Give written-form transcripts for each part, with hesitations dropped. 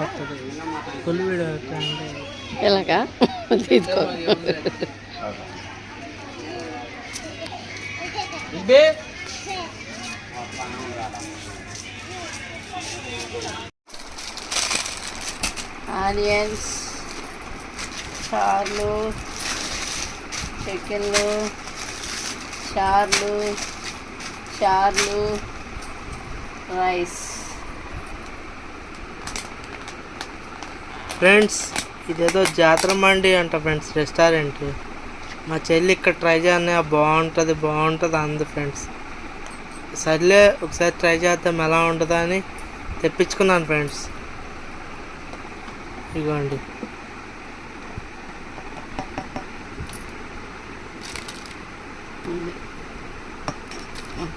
వస్తుంది full video అంటే ఇలాగా తీసుకో. ఆనియన్స్, చార్లు, చికెన్లు, చార్లు, రైస్. ఫ్రెండ్స్ ఇదేదో జాతర మండి అంట ఫ్రెండ్స్ రెస్టారెంట్. మా చెల్లి ఇక్కడ ట్రై చేయని బాగుంటుంది అంది ఫ్రెండ్స్. సర్లే ఒకసారి ట్రై చేద్దాం ఎలా ఉంటుందా అని తెప్పించుకున్నాను ఫ్రెండ్స్. ఇదిగోండి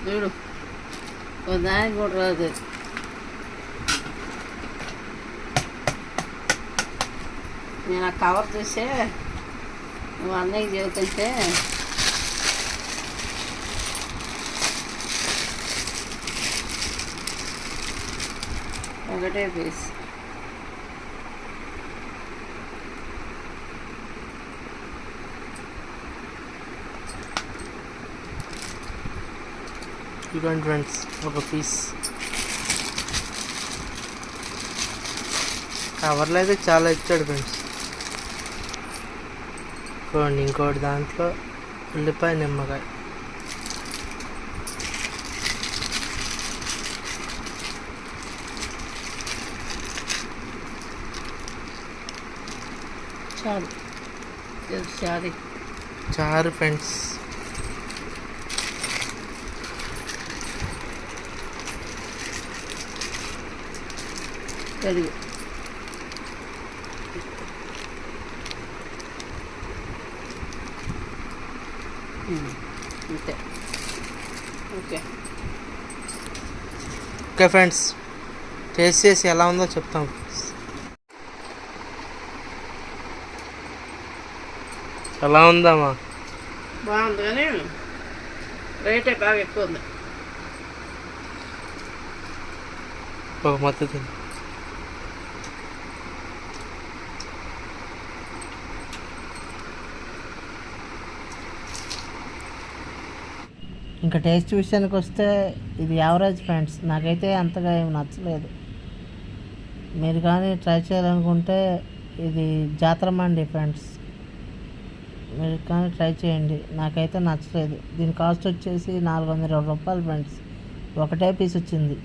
చూడు దానికి కూడా రాదు. నేను ఆ కవర్ చూసే నువ్వు అన్నయ్య చెబుతుంటే ఒకటే పీస్. ఇదిగోండి ఫ్రెండ్స్ ఒక పీస్. కవర్లో అయితే చాలా ఇచ్చాడు ఫ్రెండ్స్. చూడండి ఇంకోటి దాంట్లో ఉల్లిపాయ నిమ్మకాయ. చారు ఫ్రెండ్స్. పెరుగు. అంతే. ఓకే ఫ్రెండ్స్ టేస్ట్ చేసి ఎలా ఉందో చెప్తాం. ఎలా ఉందమ్మా? బాగుంది కానీ రేటే బాగా ఎక్కువ ఉంది. ఒక మొత్తం తిని ఇంకా టేస్ట్ విషయానికి వస్తే ఇది యావరేజ్ ఫ్రెండ్స్. నాకైతే అంతగా ఏమి నచ్చలేదు. మీరు కానీ ట్రై చేయాలనుకుంటే ఇది జాతర మండి ఫ్రెండ్స్. మీరు కానీ ట్రై చేయండి. నాకైతే నచ్చలేదు. దీని కాస్ట్ వచ్చేసి 420 రూపాయలు ఫ్రెండ్స్. ఒకటే పీస్ వచ్చింది.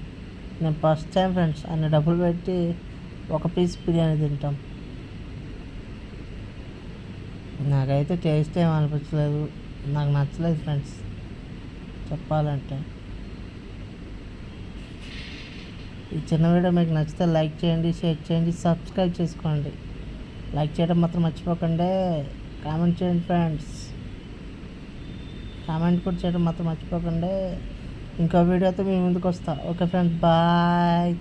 నేను ఫస్ట్ టైం ఫ్రెండ్స్ అన్ని డబ్బులు పెట్టి ఒక పీస్ బిర్యానీ తింటాం. నాకైతే టేస్ట్ ఏం అనిపించలేదు. నాకు నచ్చలేదు ఫ్రెండ్స్ చెప్పాలంటే. ఈ చిన్న వీడియో మీకు నచ్చితే లైక్ చేయండి, షేర్ చేయండి, సబ్స్క్రైబ్ చేసుకోండి. లైక్ చేయడం మాత్రం మర్చిపోకండి. కామెంట్ చేయండి ఫ్రెండ్స్. కామెంట్ కూడా చేయడం మాత్రం మర్చిపోకండి. ఇంకో వీడియోతో మీ ముందుకు వస్తా. Okay friends, bye.